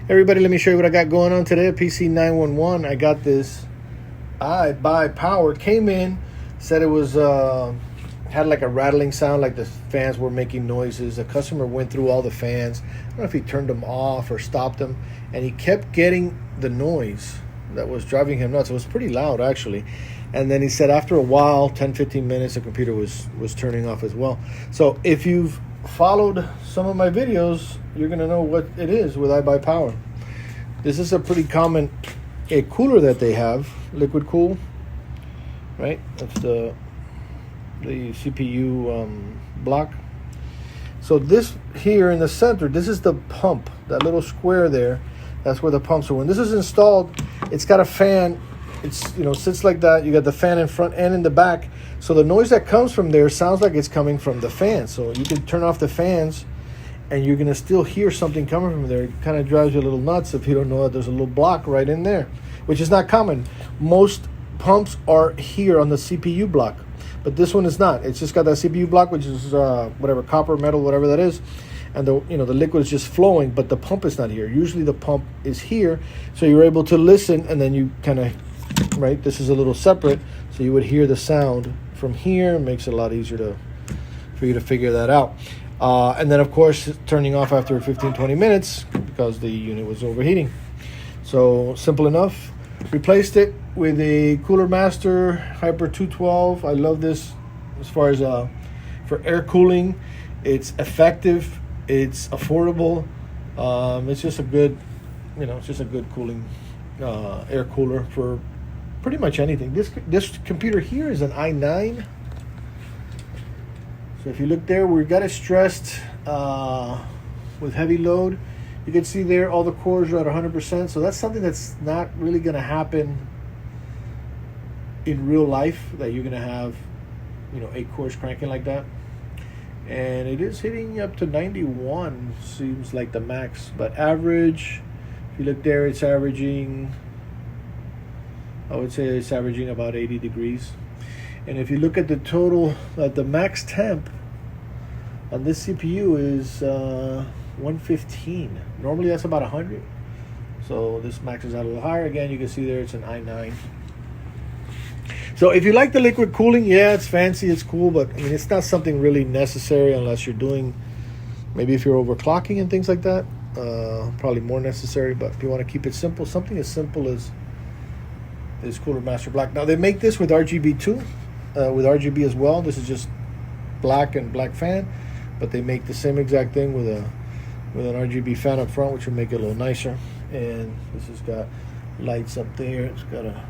Everybody, let me show you what I got going on today at PC 911. I got this iBuyPower. Came in, said it was had like a rattling sound, like the fans were making noises. The customer went through all the fans. I don't know if he turned them off or stopped them, and he kept getting the noise that was driving him nuts. It was pretty loud, actually. And then he said after a while, 10-15 minutes, the computer was turning off as well. So if you've followed some of my videos, you're going to know what it is with iBuyPower. This is a pretty common cooler that they have, liquid cool, right? That's the CPU block. So this here in the center, this is the pump, that little square there. That's where the pump. So when this is installed, it's got a fan. It's, sits like that. You got the fan in front and in the back. So the noise that comes from there sounds like it's coming from the fan. So you can turn off the fans and you're going to still hear something coming from there. It kind of drives you a little nuts if you don't know that there's a little block right in there, which is not common. Most pumps are here on the CPU block, but this one is not. It's just got that CPU block, which is whatever, copper, metal, whatever that is. And the liquid is just flowing, but the pump is not here. Usually the pump is here, so you're able to listen, and then you kind of, right, this is a little separate, so you would hear the sound from here. It makes it a lot easier for you to figure that out. And then, of course, turning off after 15-20 minutes because the unit was overheating. So simple enough. Replaced it with a Cooler Master Hyper 212. I love this as far as for air cooling. It's effective. It's affordable. It's just a good, it's just a good cooling air cooler for pretty much anything. This computer here is an i9. So if you look there, we got it stressed with heavy load. You can see there all the cores are at 100%. So that's something that's not really going to happen in real life, that you're going to have 8 cores cranking like that. And it is hitting up to 91, seems like the max. But average, if you look there, it's averaging, I would say it's averaging about 80 degrees. And if you look at the total, the max temp on this CPU is 115. Normally that's about 100. So this maxes out a little higher. Again, you can see there it's an i9. So if you like the liquid cooling, yeah, it's fancy, it's cool, but I mean, it's not something really necessary unless you're doing, maybe if you're overclocking and things like that, probably more necessary. But if you want to keep it simple, something as simple as Cooler Master Black. Now they make this with RGB too, with RGB as well. This is just black and black fan, but they make the same exact thing with an RGB fan up front, which will make it a little nicer. And this has got lights up there. It's got a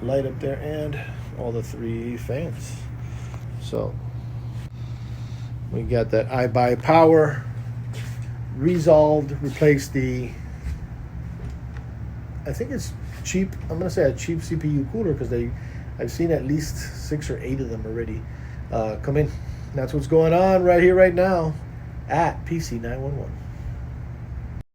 light up there and all the 3 fans. So we got that iBuyPower resolved, replaced the, I think it's cheap, I'm gonna say a cheap CPU cooler, because I've seen at least 6 or 8 of them already come in. And that's what's going on right here right now at PC 911.